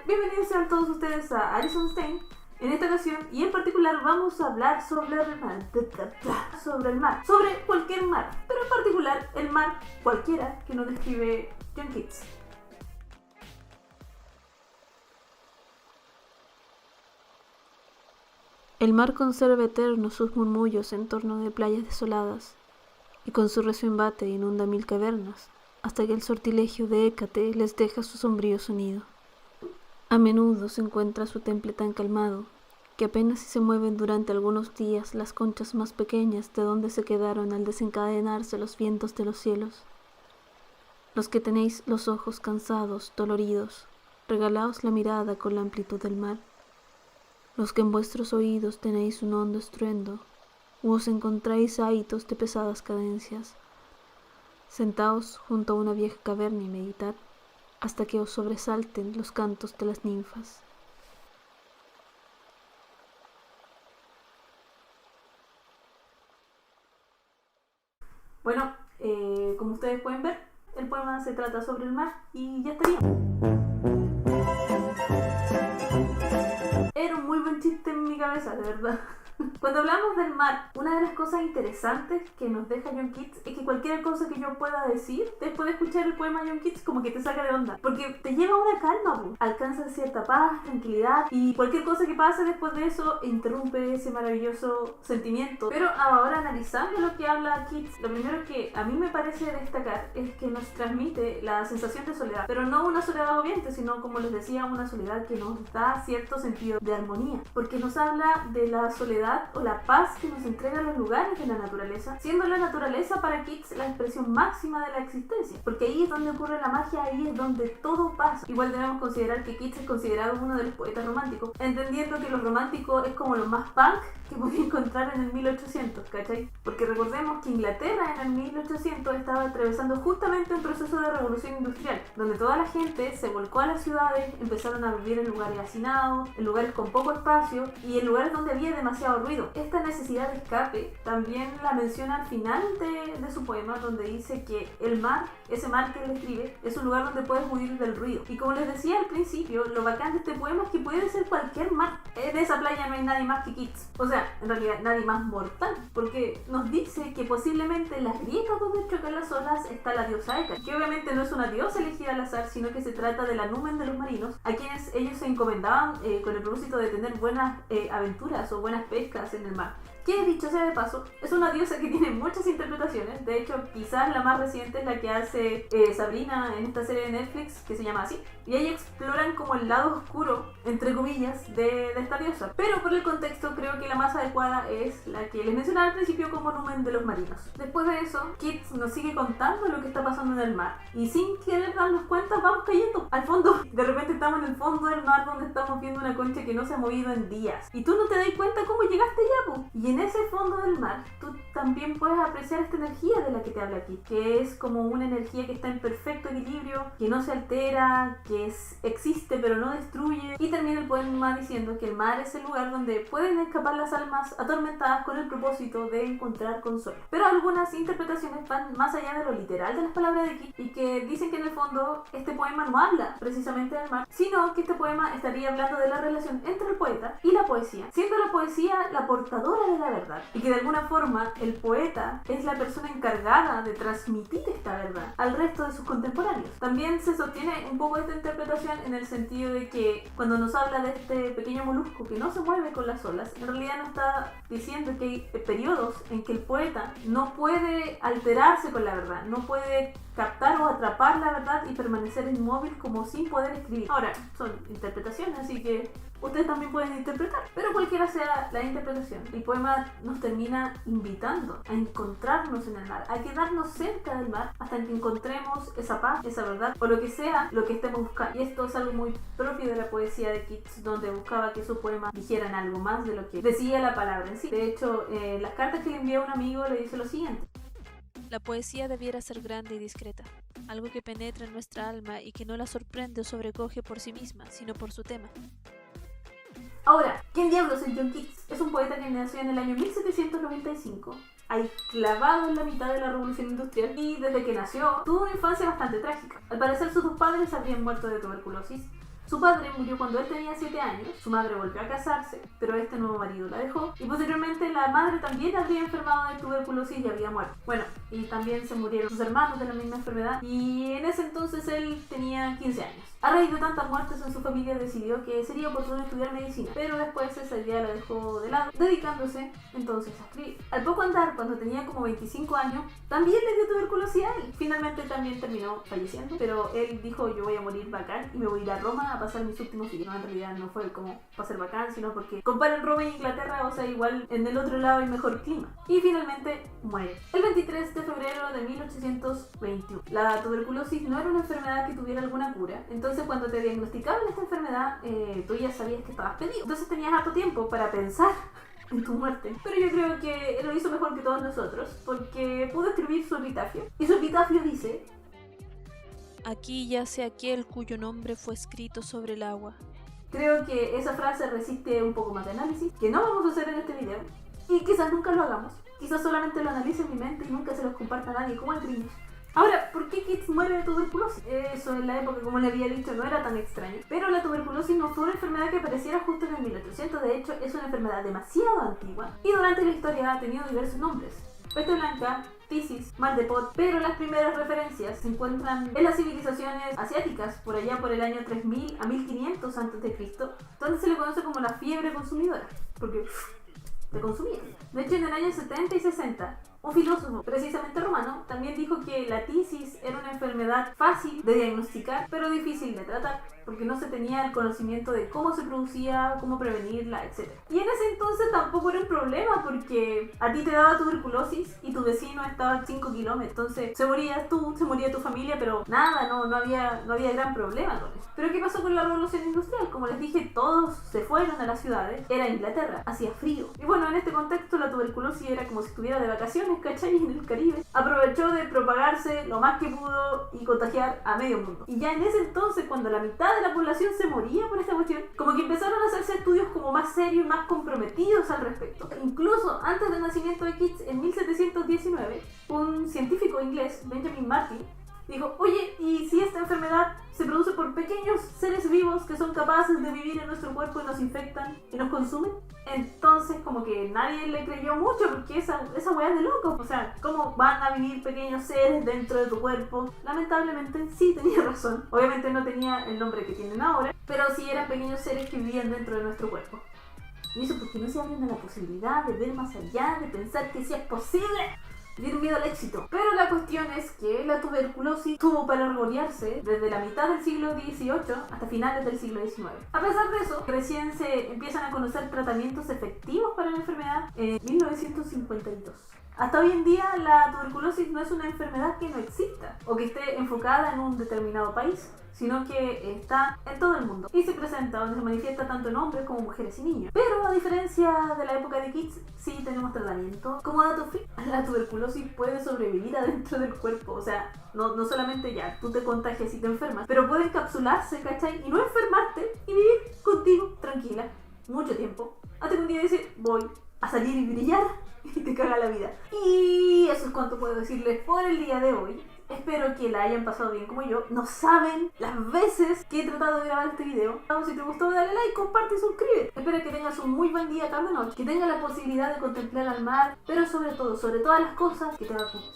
Bienvenidos sean todos ustedes a Alison Stein. En esta ocasión, y en particular, vamos a hablar sobre el mar. Sobre cualquier mar, pero en particular el mar cualquiera que nos describe Jon Keats. El mar conserva eternos sus murmullos en torno de playas desoladas, y con su recio embate inunda 1000 cavernas, hasta que el sortilegio de Hécate les deja su sombrío sonido. A menudo se encuentra su temple tan calmado, que apenas si se mueven durante algunos días las conchas más pequeñas de donde se quedaron al desencadenarse los vientos de los cielos. Los que tenéis los ojos cansados, doloridos, regalaos la mirada con la amplitud del mar. Los que en vuestros oídos tenéis un hondo estruendo, os encontráis áhitos de pesadas cadencias. Sentaos junto a una vieja caverna y meditad, hasta que os sobresalten los cantos de las ninfas. Bueno, como ustedes pueden ver, el poema se trata sobre el mar y ya estaría. Era un muy buen chiste en mi cabeza, de verdad. Cuando hablamos del mar, una de las cosas interesantes que nos deja Jon Keats es que cualquier cosa que yo pueda decir después de escuchar el poema de Jon Keats como que te saca de onda, porque te lleva a una calma, alcanzas cierta paz, tranquilidad, y cualquier cosa que pase después de eso interrumpe ese maravilloso sentimiento. Pero ahora, analizando lo que habla Keats, lo primero que a mí me parece destacar es que nos transmite la sensación de soledad, pero no una soledad agobiante, sino, como les decía, una soledad que nos da cierto sentido de armonía, porque nos habla de la soledad o la paz que nos entregan los lugares de la naturaleza, siendo la naturaleza para Keats la expresión máxima de la existencia, porque ahí es donde ocurre la magia, ahí es donde todo pasa. Igual debemos considerar que Keats es considerado uno de los poetas románticos, entendiendo que lo romántico es como lo más punk que podía encontrar en el 1800, ¿cachai? Porque recordemos que Inglaterra en el 1800 estaba atravesando justamente un proceso de revolución industrial, donde toda la gente se volcó a las ciudades, empezaron a vivir en lugares hacinados, en lugares con poco espacio y en lugares donde había demasiado ruido. Esta necesidad de escape también la menciona al final de su poema, donde dice que el mar, ese mar que él escribe, es un lugar donde puedes huir del ruido. Y como les decía al principio, lo bacán de este poema es que puede ser cualquier mar. En esa playa no hay nadie más que Keats. O sea, en realidad nadie más mortal, porque nos dice que posiblemente en las grietas donde chocan las olas está la diosa Hécate, que obviamente no es una diosa elegida al azar, sino que se trata de la numen de los marinos, a quienes ellos se encomendaban con el propósito de tener buenas aventuras o buenas pescas en el mar. Que, dicho sea de paso, es una diosa que tiene muchas interpretaciones. De hecho, quizás la más reciente es la que hace Sabrina en esta serie de Netflix que se llama así, y ahí exploran como el lado oscuro, entre comillas, de esta diosa. Pero por el contexto creo que la más adecuada es la que les mencionaba al principio como numen de los marinos. Después de eso, Keats nos sigue contando lo que está pasando en el mar, y sin querer darnos cuenta vamos cayendo al fondo. De repente estamos en el fondo del mar donde estamos viendo una concha que no se ha movido en días, y tú no te das cuenta cómo llegaste ya, po. Y en ese fondo del mar, tú también puedes apreciar esta energía de la que te habla aquí, que es como una energía que está en perfecto equilibrio, que no se altera, que existe pero no destruye. Y termina el poema diciendo que el mar es el lugar donde pueden escapar las almas atormentadas con el propósito de encontrar consuelo. Pero algunas interpretaciones van más allá de lo literal de las palabras de Keats y que dicen que en el fondo este poema no habla precisamente del mar, sino que este poema estaría hablando de la relación entre el poeta y la poesía, siendo la poesía la portadora de la verdad, y que de alguna forma el poeta es la persona encargada de transmitir esta verdad al resto de sus contemporáneos. También se sostiene un poco esta interpretación en el sentido de que cuando nos habla de este pequeño molusco que no se mueve con las olas, en realidad nos está diciendo que hay periodos en que el poeta no puede alterarse con la verdad, no puede captar o atrapar la verdad y permanecer inmóvil como sin poder escribir. Ahora, son interpretaciones, así que ustedes también pueden interpretar, pero cualquiera sea la interpretación, el poema nos termina invitando a encontrarnos en el mar, a quedarnos cerca del mar hasta que encontremos esa paz, esa verdad o lo que sea lo que estemos buscando. Y esto es algo muy propio de la poesía de Keats, donde buscaba que sus poemas dijeran algo más de lo que decía la palabra en sí. De hecho, las cartas que le envió a un amigo le dice lo siguiente: la poesía debiera ser grande y discreta, algo que penetra en nuestra alma y que no la sorprende o sobrecoge por sí misma, sino por su tema. Ahora, ¿quién diablos es Jon Keats? Es un poeta que nació en el año 1795, ahí clavado en la mitad de la revolución industrial, y desde que nació tuvo una infancia bastante trágica. Al parecer sus dos padres habrían muerto de tuberculosis, Su padre murió cuando él tenía 7 años, su madre volvió a casarse, pero este nuevo marido la dejó, y posteriormente la madre también habría enfermado de tuberculosis y había muerto. Bueno, y también se murieron sus hermanos de la misma enfermedad, y en ese entonces él tenía 15 años. A raíz de tantas muertes en su familia decidió que sería oportuno estudiar medicina, pero después esa idea la dejó de lado, dedicándose entonces a escribir. Al poco andar, cuando tenía como 25 años, también le dio tuberculosis a él. Finalmente también terminó falleciendo, pero él dijo: yo voy a morir bacán y me voy a ir a Roma a pasar mis últimos días. No, en realidad no fue como para ser bacán, sino porque comparan Roma e Inglaterra, o sea, igual en el otro lado hay mejor clima. Y finalmente muere el 23 de febrero de 1821. La tuberculosis no era una enfermedad que tuviera alguna cura, entonces cuando te diagnosticaban esta enfermedad, tú ya sabías que estabas pedido. Entonces tenías harto tiempo para pensar en tu muerte. Pero yo creo que él lo hizo mejor que todos nosotros, porque pudo escribir su epitafio. Y su epitafio dice: aquí yace aquel cuyo nombre fue escrito sobre el agua. Creo que esa frase resiste un poco más de análisis, que no vamos a hacer en este video, y quizás nunca lo hagamos. Quizás solamente lo analice en mi mente y nunca se los comparta a nadie, como el Grinch. Ahora, ¿por qué Keats muere de tuberculosis? Eso en la época, como le había dicho, no era tan extraño. Pero la tuberculosis no fue una enfermedad que apareciera justo en el 1800, de hecho es una enfermedad demasiado antigua y durante la historia ha tenido diversos nombres. Peste blanca, tisis, mal de pot, pero las primeras referencias se encuentran en las civilizaciones asiáticas, por allá por el año 3000 a 1500 a.C., donde se le conoce como la fiebre consumidora, porque te consumía. De hecho, en el año 70 y 60, un filósofo, precisamente romano, también dijo que la tisis era una enfermedad fácil de diagnosticar, pero difícil de tratar, porque no se tenía el conocimiento de cómo se producía, cómo prevenirla, etc. Y en ese entonces tampoco era un problema, porque a ti te daba tuberculosis y tu vecino estaba a 5 kilómetros, entonces se morías tú, se moría tu familia, pero nada, no había gran problema con eso. Pero ¿qué pasó con la revolución industrial? Como les dije, todos se fueron a las ciudades, era Inglaterra, hacía frío. Y bueno, en este contexto la tuberculosis era como si estuviera de vacaciones, ¿cachai? En el Caribe. Aprovechó de propagarse lo más que pudo y contagiar a medio mundo. Y ya en ese entonces, cuando la mitad de la población se moría por esta cuestión, como que empezaron a hacerse estudios como más serios y más comprometidos al respecto. Incluso antes del nacimiento de Keats, en 1719, un científico inglés, Benjamin Martin, dijo: oye, ¿y si esta enfermedad se produce por pequeños seres vivos que son capaces de vivir en nuestro cuerpo y nos infectan y nos consumen? Entonces como que nadie le creyó mucho, porque esa weá es de locos. O sea, ¿cómo van a vivir pequeños seres dentro de tu cuerpo? Lamentablemente sí tenía razón. Obviamente no tenía el nombre que tienen ahora, pero sí eran pequeños seres que vivían dentro de nuestro cuerpo. Y eso porque no se abren a la posibilidad de ver más allá, de pensar que sí es posible. Tiene miedo al éxito. Pero la cuestión es que la tuberculosis tuvo para regodearse desde la mitad del siglo XVIII hasta finales del siglo XIX. A pesar de eso, recién se empiezan a conocer tratamientos efectivos para la enfermedad en 1952. Hasta hoy en día la tuberculosis no es una enfermedad que no exista o que esté enfocada en un determinado país, sino que está en todo el mundo y se presenta donde se manifiesta tanto en hombres como mujeres y niños. Pero a diferencia de la época de Keats, sí tenemos tratamiento. Como dato freak, la tuberculosis puede sobrevivir adentro del cuerpo, o sea, no solamente ya tú te contagias y te enfermas, pero puede encapsularse, ¿cachai? Y no enfermarte y vivir contigo tranquila mucho tiempo, hasta que un día dices: voy a salir y brillar, y te caga la vida. Y eso es cuanto puedo decirles por el día de hoy. Espero que la hayan pasado bien como yo. No saben las veces que he tratado de grabar este video. Si te gustó, dale like, comparte y suscríbete. Espero que tengas un muy buen día, tarde, noche. Que tengas la posibilidad de contemplar al mar, pero sobre todo, sobre todas las cosas, que te vacunes.